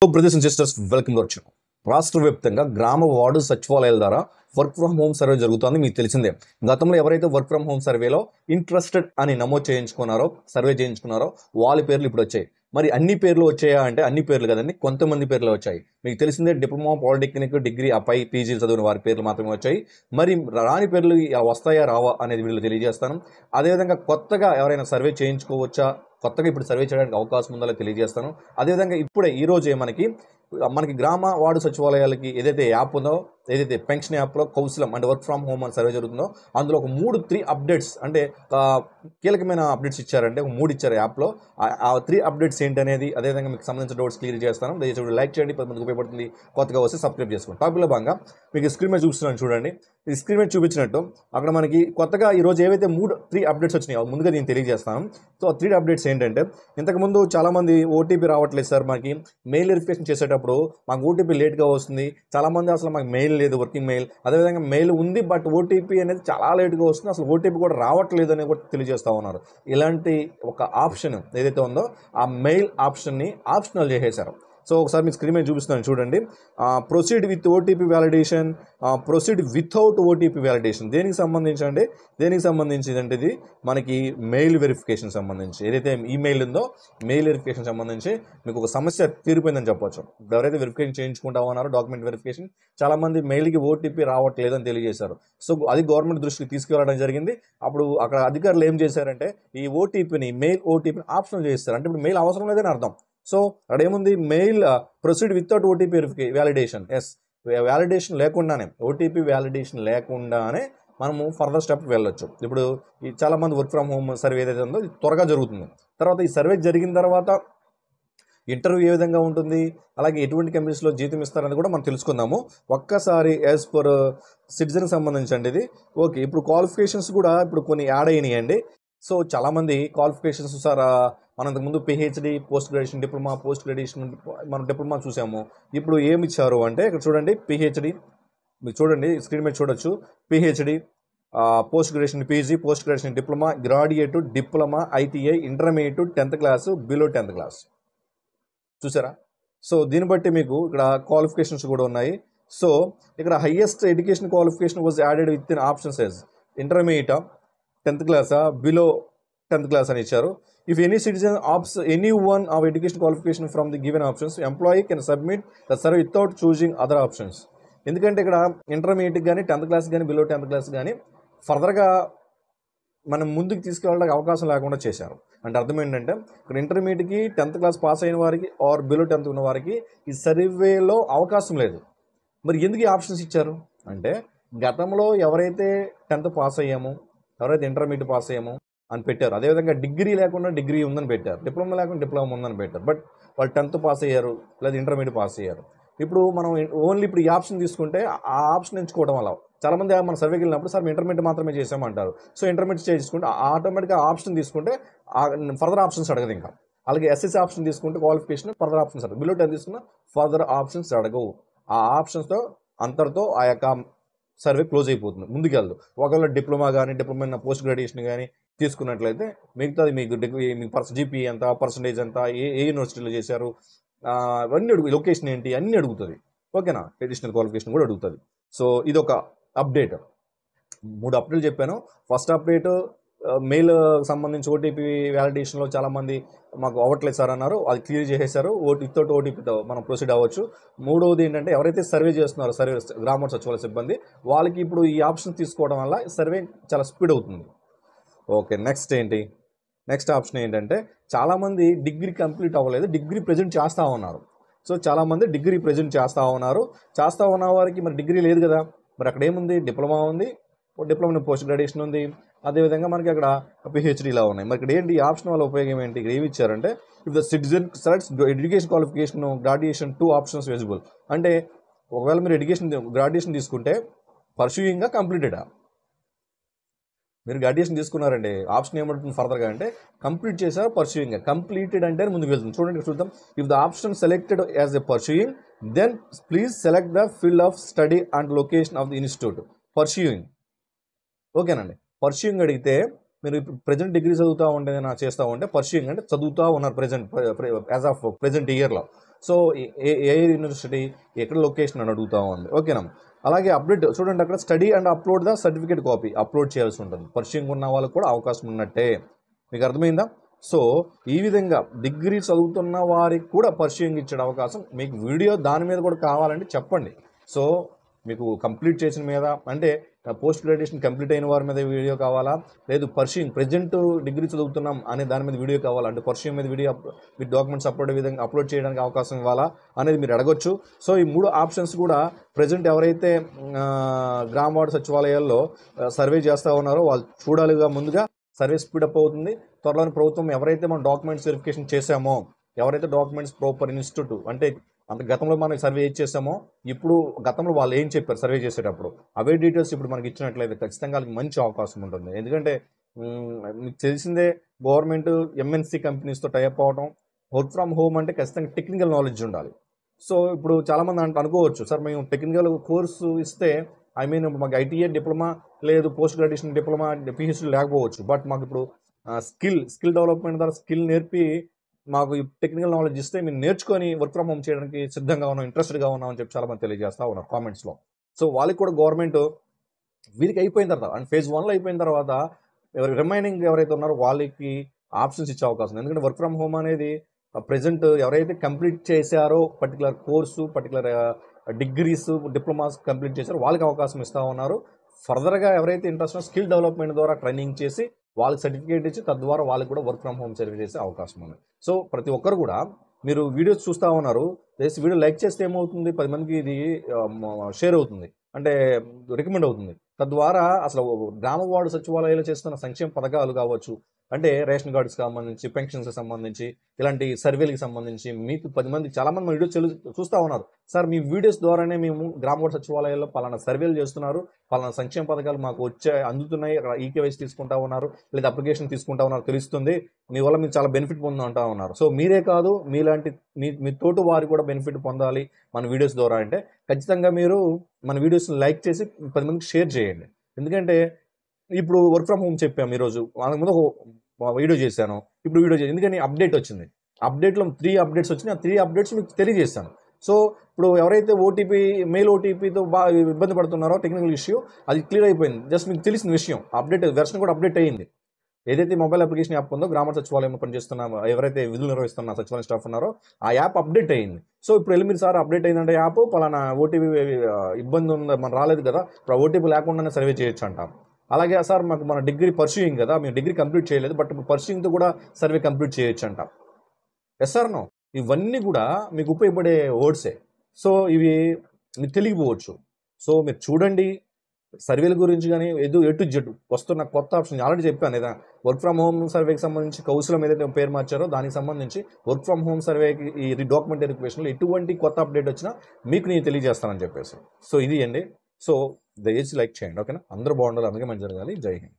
Brothers and sisters welcome to our channel. రాష్ట్ర వ్యాప్తంగా గ్రామ వార్డు సచివాలయాల ద్వారా వర్క్ ఫ్రమ్ హోమ్ సర్వే జరుగుతుంది. మీకు తెలిసిందే, గతంలో ఎవరైతే వర్క్ ఫ్రమ్ హోమ్ సర్వేలో ఇంట్రెస్టెడ్ అని నమోదు చేయించుకున్నారో, సర్వే చేయించుకున్నారో వాళ్ళ పేర్లు ఇప్పుడు వచ్చాయి. మరి అన్ని పేర్లు వచ్చాయా అంటే అన్ని పేర్లు కదండి, కొంతమంది పేర్లు వచ్చాయి. మీకు తెలిసిందే, డిప్లొమా, పాలిటెక్నిక్, డిగ్రీ, పై పీజీలు చదివిన వారి పేర్లు మాత్రమే వచ్చాయి. మరి రాని పేర్లు వస్తాయా రావా అనేది వీళ్ళు తెలియజేస్తాను. అదేవిధంగా కొత్తగా ఎవరైనా సర్వే చేయించుకోవచ్చా, కొత్తగా ఇప్పుడు సర్వే చేయడానికి అవకాశం ఉందో తెలియజేస్తాను. అదేవిధంగా ఇప్పుడే ఈరోజే మనకి గ్రామ వార్డు సచివాలయాలకి ఏదైతే యాప్ ఉందో, ఏదైతే పెన్షన్ యాప్లో కౌశలం అంటే వర్క్ ఫ్రమ్ హోమ్ అని సర్వే జరుగుతుందో, అందులో ఒక 3 అప్డేట్స్ అంటే కీలకమైన అప్డేట్స్ ఇచ్చారంటే ఒక 3 ఇచ్చారు యాప్లో. ఆ 3 అప్డేట్స్ ఏంటనేది, అదేవిధంగా మీకు సంబంధించిన డౌట్స్ క్లియర్ చేస్తాను. దయచేసి లైక్ చేయండి, 10 మందికి ఉపయోగపడుతుంది. కొత్తగా వస్తే సబ్స్క్రైబ్ చేసుకోండి. టాపిక్లో భాగంగా మీకు స్క్రీన్ మీద చూపిస్తున్నాను చూడండి. ఈ స్క్రీన్ మీద చూపించినట్టు అక్కడ మనకి కొత్తగా ఈరోజు ఏవైతే 3 అప్డేట్స్ వచ్చినాయో ముందుగా నేను తెలియజేస్తాను. సో ఆ 3 అప్డేట్స్ ఏంటంటే, ఇంతకుముందు చాలామంది ఓటీపీ రావట్లేదు సార్, మనకి మెయిల్ వెరిఫికేషన్ చేసేటప్పుడు మాకు ఓటీపీ లేట్గా వస్తుంది. చాలామంది అసలు మాకు మెయిల్ లేదు, వర్కింగ్ మెయిల్, అదేవిధంగా మెయిల్ ఉంది బట్ ఓటీపీ అనేది చాలా లేట్గా వస్తుంది, అసలు ఓటీపీ కూడా రావట్లేదు అని కూడా తెలియజేస్తూ ఉన్నారు. ఇలాంటి ఒక ఆప్షన్ ఏదైతే ఉందో ఆ మెయిల్ ఆప్షన్ని ఆప్షనల్ చేసేశారు. సో ఒకసారి మీకు స్క్రీన్ మీద చూపిస్తున్నాను చూడండి. Proceed with OTP validation, proceed without OTP validation. దేనికి సంబంధించి అంటే ఇది మనకి మెయిల్ వెరిఫికేషన్ సంబంధించి, ఏదైతే ఈమెయిల్ ఉందో మెయిల్ వెరిఫికేషన్ సంబంధించి మీకు ఒక సమస్య తీరిపోయిందని చెప్పొచ్చు. ఎవరైతే వెరిఫికేషన్ చేయించుకుంటా ఉన్నారో డాక్యుమెంట్ వెరిఫికేషన్, చాలామంది మెయిల్కి ఓటీపీ రావట్లేదని తెలియజేశారు. సో అది గవర్నమెంట్ దృష్టికి తీసుకువెళ్ళడం జరిగింది. అప్పుడు అక్కడ అధికారులు ఏం చేశారంటే ఈ ఓటీపీని, మెయిల్ ఓటీపీని ఆప్షనల్ చేస్తారు. అంటే ఇప్పుడు మెయిల్ అవసరం లేదని అర్థం. సో అక్కడ ఏముంది, mail proceed without OTP validation. Yes, validation లేకుండానే, ఓటీపీ వ్యాలిడేషన్ లేకుండానే మనము ఫర్దర్ స్టెప్ వెళ్ళొచ్చు. ఇప్పుడు ఈ చాలామంది వర్క్ ఫ్రమ్ హోమ్ సర్వే ఏదైతే ఉందో ఇది త్వరగా జరుగుతుంది. తర్వాత ఈ సర్వే జరిగిన తర్వాత ఇంటర్వ్యూ ఏ విధంగా ఉంటుంది, అలాగే ఎటువంటి కంపెనీస్లో జీతం ఇస్తారని కూడా మనం తెలుసుకుందాము. ఒక్కసారి యాజ్ పర్ సిటిజన్కి సంబంధించి అండి ఇది. ఓకే, ఇప్పుడు క్వాలిఫికేషన్స్ కూడా ఇప్పుడు కొన్ని యాడ్ అయినాయండి. సో చాలామంది క్వాలిఫికేషన్స్ సార్, మనం ఇంతకుముందు PhD, post graduation, diploma, post graduation మనం డిప్లొమా చూసాము. ఇప్పుడు ఏమి ఇచ్చారు అంటే ఇక్కడ చూడండి, పిహెచ్డి మీరు చూడండి స్క్రీన్ మీద చూడొచ్చు. PhD, post graduation PG, post graduation diploma, graduate, diploma, ITI, intermediate, 10th class, below 10th class. చూసారా? సో దీన్ని బట్టి మీకు ఇక్కడ క్వాలిఫికేషన్స్ కూడా ఉన్నాయి. సో ఇక్కడ highest education qualification was added with in options as intermediate, 10th క్లాసా, బిలో 10th క్లాస్ అని ఇచ్చారు. If any citizen opts any one of education qualification from the given options, employee can submit the survey without choosing other options. ఎందుకంటే ఇక్కడ intermediate కానీ, 10th class కానీ, below 10th class కానీ ఫర్దర్గా మనం ముందుకు తీసుకెళ్ళడానికి అవకాశం లేకుండా చేశారు. అంటే అర్థం ఏంటంటే, ఇక్కడ ఇంటర్మీడియట్కి 10th క్లాస్ పాస్ అయిన వారికి ఆర్ బిలో 10th ఉన్న వారికి ఈ సర్వేలో అవకాశం లేదు. మరి ఎందుకు ఈ ఆప్షన్స్ ఇచ్చారు అంటే, గతంలో ఎవరైతే 10th పాస్ అయ్యామో, ఎవరైతే ఇంటర్మీడియట్ పాస్ అయ్యామో అని పెట్టారు. అదేవిధంగా డిగ్రీ లేకుండా డిగ్రీ ఉందని పెట్టారు, డిప్లొమా లేకుండా డిప్లొమా ఉందని పెట్టారు. బట్ వాళ్ళు 10th పాస్ అయ్యారు లేదా ఇంటర్మీడియట్ పాస్ అయ్యారు. ఇప్పుడు మనం ఓన్లీ ఇప్పుడు ఈ ఆప్షన్ తీసుకుంటే ఆ ఆప్షన్ ఎంచుకోవడం వల్ల చాలామంది మన సర్వేకి వెళ్ళినప్పుడు సార్ ఇంటర్మీడియట్ మాత్రమే చేసామంటారు. సో ఇంటర్మీడియట్ చేసుకుంటే ఆటోమేటిక్గా ఆప్షన్ తీసుకుంటే ఫర్దర్ ఆప్షన్స్ అడగదు. ఇంకా అలాగే ఎస్ఎస్సీ ఆప్షన్ తీసుకుంటే క్వాలిఫికేషన్ ఫర్దర్ ఆప్షన్స్ అడగదు. బిలో 10 తీసుకున్న ఫర్దర్ ఆప్షన్స్ అడగవు. ఆ ఆప్షన్స్తో అంతటితో ఆ యొక్క సర్వే క్లోజ్ అయిపోతుంది, ముందుకెళ్ళదు. ఒకవేళ డిప్లొమా కానీ, డిప్లొమా పోస్ట్ గ్రాడ్యుయేషన్ కానీ తీసుకున్నట్లయితే మిగతాది మీకు డిగ్రీ, మీకు జీపీ ఎంత, పర్సంటేజ్ ఎంత, ఏ యూనివర్సిటీలో చేశారు, అవన్నీ లొకేషన్ ఏంటి అన్నీ అడుగుతుంది. ఓకేనా? అడిషనల్ క్వాలిఫికేషన్ కూడా అడుగుతుంది. సో ఇది ఒక అప్డేట్. 3 అప్డేట్లు చెప్పాను. ఫస్ట్ అప్డేట్ మెయిల్ సంబంధించి ఓటీపీ వ్యాలిడేషన్లో చాలామంది మాకు అవ్వట్లేదు సార్ అన్నారు, అది క్లియర్ చేసేశారు. వితౌట్ ఓటీపీతో మనం ప్రొసీడ్ అవ్వచ్చు. మూడవది ఏంటంటే, ఎవరైతే సర్వే చేస్తున్నారో గ్రామ సచివాలయ సిబ్బంది, వాళ్ళకి ఇప్పుడు ఈ ఆప్షన్ తీసుకోవడం వల్ల సర్వే చాలా స్పీడ్ అవుతుంది. ఓకే, నెక్స్ట్ ఆప్షన్ ఏంటంటే, చాలామంది డిగ్రీ కంప్లీట్ అవ్వలేదు, డిగ్రీ ప్రజెంట్ చేస్తూ ఉన్నారు. సో చాలామంది డిగ్రీ ప్రజెంట్ చేస్తూ ఉన్న వారికి మరి డిగ్రీ లేదు కదా, మరి అక్కడ ఏముంది, డిప్లొమా ఉంది, డిప్లొమా పోస్ట్ గ్రాడ్యుయేషన్ ఉంది, అదేవిధంగా మనకి అక్కడ పిహెచ్డీలా ఉన్నాయి. మరి ఇక్కడ ఏంటి ఆప్షన్ వల్ల ఉపయోగం ఏంటి, ఇక్కడ ఏమి ఇచ్చారంటే, if the citizen selects education qualification, graduation, 2 options visible. అంటే ఒకవేళ మీరు గ్రాడ్యుయేషన్ తీసుకుంటే పర్సూయింగ్గా, కంప్లీటెడా? మీరు గ్రాడ్యుయేషన్ తీసుకున్నారండి, ఆప్షన్ ఏమంటుంది ఫర్దర్గా అంటే కంప్లీట్ చేశారు, పర్సూయింగ్. కంప్లీటెడ్ అంటే ముందుకు వెళ్తుంది. చూడండి చూద్దాం. If the option selected as a pursuing, then please select the field of study and location of the institute. Pursuing, ఓకేనండి. పర్సూయింగ్ అడిగితే మీరు ఇప్పుడు ప్రజెంట్ డిగ్రీ చదువుతూ ఉంటే, చేస్తూ ఉంటే పర్సూయింగ్ అంటే చదువుతూ ఉన్నారు ప్రజెంట్, యాజ్ ఆఫ్ ప్రజెంట్ ఇయర్లో. సో ఏ యూనివర్సిటీ, ఎక్కడ లొకేషన్ అని అడుగుతూ ఉంది. ఓకేనా. అలాగే అప్డేట్ చూడండి, అక్కడ study and upload the certificate copy upload చేయాల్సి ఉంటుంది. పర్సూయింగ్ ఉన్న వాళ్ళకు కూడా అవకాశం ఉన్నట్టే. మీకు అర్థమైందా? సో ఈ విధంగా డిగ్రీ చదువుతున్న వారికి కూడా పర్సూయింగ్ ఇచ్చే అవకాశం, మీకు వీడియో దాని మీద కూడా కావాలంటే చెప్పండి. సో మీకు కంప్లీట్ చేసిన మీద, అంటే పోస్ట్ గ్రాడ్యుయేషన్ కంప్లీట్ అయిన వారి మీద వీడియో కావాలా, లేదు పర్సూయింగ్ ప్రజెంట్ డిగ్రీ చదువుతున్నాం అనే దాని మీద వీడియో కావాలా, అంటే పర్సూయింగ్ మీద వీడియో విత్ డాక్యుమెంట్స్ అప్లోడ్ చేయడానికి అవకాశం ఇవ్వాలా అనేది మీరు అడగొచ్చు. సో ఈ 3 ఆప్షన్స్ కూడా ప్రజెంట్ ఎవరైతే గ్రామ వార్డు సచివాలయాల్లో సర్వే చేస్తూ ఉన్నారో వాళ్ళు చూడాలిగా. ముందుగా సర్వే స్పీడప్ అవుతుంది. త్వరలోని ప్రభుత్వం ఎవరైతే మనం డాక్యుమెంట్స్ వెరిఫికేషన్ చేశామో, ఎవరైతే డాక్యుమెంట్స్ ప్రాపర్ ఇన్స్టిట్యూట్, అంటే అంత గతంలో మనం సర్వే చేసామో, ఇప్పుడు గతంలో వాళ్ళు ఏం చెప్పారు సర్వే చేసేటప్పుడు, అవే డీటెయిల్స్ ఇప్పుడు మనకి ఇచ్చినట్లయితే ఖచ్చితంగా వాళ్ళకి మంచి అవకాశం ఉంటుంది. ఎందుకంటే మీకు తెలిసిందే, గవర్నమెంట్ ఎంఎన్సీ కంపెనీస్తో టైప్ అవ్వడం, వర్క్ ఫ్రమ్ హోమ్ అంటే ఖచ్చితంగా టెక్నికల్ నాలెడ్జ్ ఉండాలి. సో ఇప్పుడు చాలామంది అనుకోవచ్చు, సార్ మేము టెక్నికల్ కోర్సు ఇస్తే, మాకు ఐటీఐ డిప్లొమా లేదు, పోస్ట్ గ్రాడ్యుయేషన్ డిప్లొమా పిహెచ్డీ లేకపోవచ్చు, బట్ మాకు ఇప్పుడు స్కిల్ డెవలప్మెంట్ ద్వారా స్కిల్ నేర్పి మాకు టెక్నికల్ నాలెడ్జ్ ఇస్తే మేము నేర్చుకొని వర్క్ ఫ్రమ్ హోమ్ చేయడానికి సిద్ధంగా ఉన్నాం, ఇంట్రెస్ట్గా ఉన్నాం అని చెప్పి చాలామంది తెలియజేస్తూ ఉన్నారు కామెంట్స్లో. సో వాళ్ళకి కూడా గవర్నమెంట్ వీరికి అయిపోయిన తర్వాత, అంటే ఫేజ్ 1లో అయిపోయిన తర్వాత రిమైనింగ్ ఎవరైతే ఉన్నారో వాళ్ళకి ఆప్షన్స్ ఇచ్చే అవకాశం ఉంది. ఎందుకంటే వర్క్ ఫ్రమ్ హోమ్ అనేది ప్రజెంట్ ఎవరైతే కంప్లీట్ చేశారో, particular course, particular degrees, diplomas complete చేశారో వాళ్ళకి అవకాశం ఇస్తూ ఉన్నారు. ఫర్దర్గా ఎవరైతే ఇంట్రెస్ట్ స్కిల్ డెవలప్మెంట్ ద్వారా ట్రైనింగ్ చేసి వాళ్ళకి సర్టిఫికేట్ ఇచ్చి తద్వారా వాళ్ళకి కూడా వర్క్ ఫ్రమ్ హోమ్ సర్వీస్ చేసే అవకాశం ఉంది. సో ప్రతి ఒక్కరు కూడా మీరు వీడియోస్ చూస్తూ ఉన్నారు, వీడియో లైక్ చేస్తే ఏమవుతుంది, 10 మందికి ఇది షేర్ అవుతుంది, అంటే రికమెండ్ అవుతుంది. తద్వారా అసలు గ్రామ వార్డు సచివాలయాలు చేస్తున్న సంక్షేమ పథకాలు కావచ్చు, అంటే రేషన్ కార్డ్స్కి సంబంధించి, పెన్షన్స్కి సంబంధించి, ఇలాంటి సర్వేలకు సంబంధించి మీకు 10 మంది, చాలామంది మా వీడియోస్ చూస్తూ ఉన్నారు, సార్ మీ వీడియోస్ ద్వారానే మేము గ్రామ వార్డు సచివాలయాల్లో పలానా సర్వేలు చేస్తున్నారు, పలానా సంక్షేమ పథకాలు మాకు అందుతున్నాయి, ఈకేవైసీ తీసుకుంటా ఉన్నారు, లేదా అప్లికేషన్ తీసుకుంటా ఉన్నారు, తెలుస్తుంది, మీ వల్ల మీరు చాలా బెనిఫిట్ పొందుతూ ఉన్నారు. సో మీరే కాదు, మీలాంటి మీ తోటి వారు కూడా బెనిఫిట్ పొందాలి మన వీడియోస్ ద్వారా అంటే ఖచ్చితంగా మీరు మన వీడియోస్ని లైక్ చేసి 10 మందికి షేర్ చేయండి. ఎందుకంటే ఇప్పుడు వర్క్ ఫ్రమ్ హోమ్ చెప్పాము ఈరోజు, వాళ్ళకి ముందు ఒక వీడియో చేశాను, ఇప్పుడు వీడియో చేసి, ఎందుకని అప్డేట్ వచ్చింది, అప్డేట్లో 3 అప్డేట్స్ వచ్చినాయి, ఆ 3 అప్డేట్స్ మీకు తెలియజేస్తాను. సో ఇప్పుడు ఎవరైతే మెయిల్ ఓటీపీతో బాగా ఇబ్బంది పడుతున్నారో, టెక్నికల్ ఇష్యూ అది క్లియర్ అయిపోయింది. జస్ట్ మీకు తెలిసిన విషయం, అప్డేట్ వెర్షన్ కూడా అప్డేట్ అయ్యింది. ఏదైతే మొబైల్ అప్లికేషన్ యాప్ ఉందో, గ్రామ సచివాలయంలో పనిచేస్తున్న ఎవరైతే విధులు నిర్వహిస్తున్న సచివాలయం స్టాఫ్ ఉన్నారో ఆ యాప్ అప్డేట్ అయ్యింది. సో ఇప్పుడు వెళ్ళి మీరు, సార్ అప్డేట్ అయిందంటే యాప్ పలానా ఓటీపీ ఇబ్బంది ఉంది, మనం రాలేదు కదా, ఇప్పుడు ఓటీపీ లేకుండానే సర్వే చేయొచ్చు అంటాం. అలాగే సార్ మాకు మన డిగ్రీ పర్సూయింగ్ కదా, మేము డిగ్రీ కంప్లీట్ చేయలేదు, బట్ ఇప్పుడు పర్సూయింగ్తో కూడా సర్వే కంప్లీట్ చేయొచ్చు అంట. ఎస్ సార్ నో, ఇవన్నీ కూడా మీకు ఉపయోగపడే వర్డ్సే. సో ఇవి మీకు తెలియకపోవచ్చు. సో మీరు చూడండి, సర్వేల గురించి కానీ ఎటు జెడ్ వస్తున్న కొత్త ఆప్షన్ ఆల్రెడీ చెప్పాను లేదా, వర్క్ ఫ్రమ్ హోమ్ సర్వేకి సంబంధించి కౌన్సిలం ఏదైతే పేరు మార్చారో దానికి సంబంధించి వర్క్ ఫ్రమ్ హోమ్ సర్వేకి ఈ డాక్యుమెంట్ వెరిఫికేషన్లో ఎటువంటి కొత్త అప్డేట్ వచ్చినా మీకు నేను తెలియజేస్తానని చెప్పేసి. సో ఇది అండి. సో దయచేసి లైక్ చేయండి, ఓకేనా. అందరూ బాగుండాలి, అందుకే మంచి జరగాలి. జై హింద్.